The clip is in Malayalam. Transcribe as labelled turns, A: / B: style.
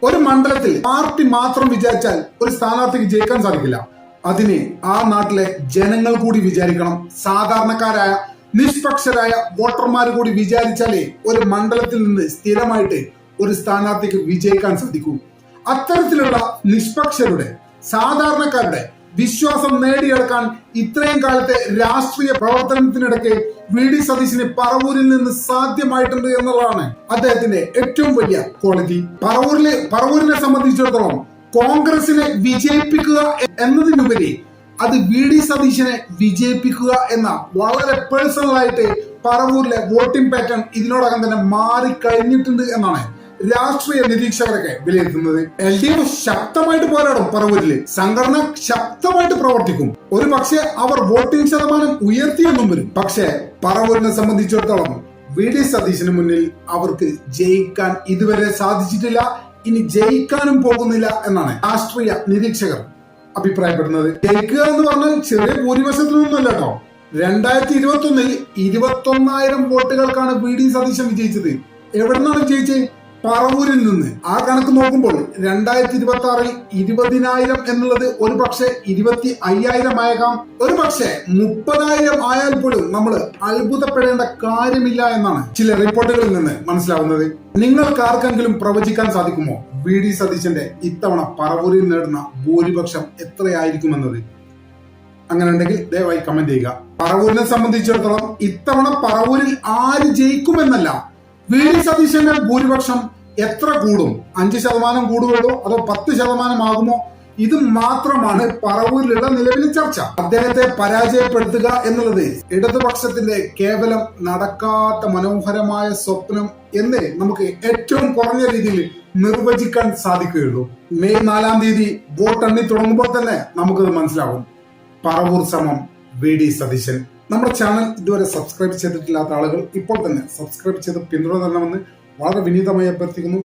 A: ഒരു മണ്ഡലത്തിൽ പാർട്ടി മാത്രം വിചാരിച്ചാൽ ഒരു സ്ഥാനാർത്ഥിക്ക് ജയിക്കാൻ സാധിക്കില്ല. അതിന് ആ നാട്ടിലെ ജനങ്ങൾ കൂടി വിചാരിക്കണം. സാധാരണക്കാരായ നിഷ്പക്ഷരായ വോട്ടർമാർ കൂടി വിചാരിച്ചാലേ ഒരു മണ്ഡലത്തിൽ നിന്ന് സ്ഥിരമായിട്ട് ഒരു സ്ഥാനാർത്ഥിക്ക് വിജയിക്കാൻ സാധിക്കൂ. അത്തരത്തിലുള്ള നിഷ്പക്ഷരുടെ സാധാരണക്കാരുടെ വിശ്വാസം നേടിയെടുക്കാൻ ഇത്രയും കാലത്തെ രാഷ്ട്രീയ പ്രവർത്തനത്തിനിടയ്ക്ക് വി.ഡി. സതീശന് പറവൂരിൽ നിന്ന് സാധ്യമായിട്ടുണ്ട് എന്നുള്ളതാണ് അദ്ദേഹത്തിന്റെ ഏറ്റവും വലിയ ക്വാളിറ്റി. പറവൂരിനെ സംബന്ധിച്ചിടത്തോളം കോൺഗ്രസിനെ വിജയിപ്പിക്കുക എന്നതിനുപരി അത് വി.ഡി. സതീശനെ വിജയിപ്പിക്കുക എന്ന വളരെ പേഴ്സണൽ ആയിട്ട് പറവൂരിലെ വോട്ടിംഗ് പാറ്റേൺ ഇതിനോടകം തന്നെ മാറിക്കഴിഞ്ഞിട്ടുണ്ട് എന്നാണ് രാഷ്ട്രീയ നിരീക്ഷകരൊക്കെ വിലയിരുത്തുന്നത്. LDF ശക്തമായിട്ട് പോരാടും. പറവൂരില് സംഘടന ശക്തമായിട്ട് പ്രവർത്തിക്കും. ഒരു പക്ഷേ അവർ വോട്ടിംഗ് ശതമാനം ഉയർത്തിയെന്നും വരും. പക്ഷേ പറവൂരിനെ സംബന്ധിച്ചിടത്തോളം വി.ഡി. സതീശന് മുന്നിൽ അവർക്ക് ജയിക്കാൻ ഇതുവരെ സാധിച്ചിട്ടില്ല, ഇനി ജയിക്കാനും പോകുന്നില്ല എന്നാണ് രാഷ്ട്രീയ നിരീക്ഷകർ അഭിപ്രായപ്പെടുന്നത്. ജയിക്കുക എന്ന് പറഞ്ഞാൽ ചെറിയ ഭൂരിപക്ഷത്തിനൊന്നുമല്ല കേട്ടോ. 2021 21,000 വോട്ടുകൾക്കാണ് വി.ഡി. സതീശൻ വിജയിച്ചത്. എവിടെ നിന്നാണ് വിജയിച്ചത്? പറവൂരിൽ നിന്ന്. ആ കണക്ക് നോക്കുമ്പോൾ 2026 20,000 എന്നുള്ളത് ഒരു പക്ഷെ 25,000 ആയേക്കാം, ഒരു പക്ഷെ 30,000 ആയാൽ പോലും നമ്മൾ അത്ഭുതപ്പെടേണ്ട കാര്യമില്ല എന്നാണ് ചില റിപ്പോർട്ടുകളിൽ നിന്ന് മനസ്സിലാവുന്നത്. നിങ്ങൾക്ക് ആർക്കെങ്കിലും പ്രവചിക്കാൻ സാധിക്കുമോ വി.ഡി. സതീശന്റെ ഇത്തവണ പറവൂരിൽ നേടുന്ന ഭൂരിപക്ഷം എത്രയായിരിക്കുമെന്നത്? അങ്ങനെ ഉണ്ടെങ്കിൽ ദയവായി കമന്റ് ചെയ്യുക. പറവൂരിനെ സംബന്ധിച്ചിടത്തോളം ഇത്തവണ പറവൂരിൽ ആര് ജയിക്കുമെന്നല്ല, വി.ഡി. സതീശന്റെ ഭൂരിപക്ഷം എത്ര കൂടും, 5% കൂടുകയുള്ളൂ അതോ 10% ആകുമോ? ഇത് മാത്രമാണ് പറവൂരിലുള്ള നിലവിലെ ചർച്ച. അദ്ദേഹത്തെ പരാജയപ്പെടുത്തുക എന്നുള്ളത് ഇടതുപക്ഷത്തിന്റെ കേവലം നടക്കാത്ത മനോഹരമായ സ്വപ്നം എന്ന് നമുക്ക് ഏറ്റവും കുറഞ്ഞ രീതിയിൽ നിർവചിക്കാൻ സാധിക്കുകയുള്ളൂ. മെയ് 4-ാം തീയതി വോട്ടെണ്ണി തുടങ്ങുമ്പോൾ തന്നെ നമുക്കത് മനസ്സിലാവും. പറവൂർ സമം വി.ഡി. സതീശൻ. നമ്മുടെ ചാനൽ ഇതുവരെ സബ്സ്ക്രൈബ് ചെയ്തിട്ടില്ലാത്ത ആളുകൾ ഇപ്പോൾ തന്നെ സബ്സ്ക്രൈബ് ചെയ്ത് പിന്തുണ തരണമെന്ന് വളരെ വിനീതമായി അഭ്യർത്ഥിക്കുന്നു.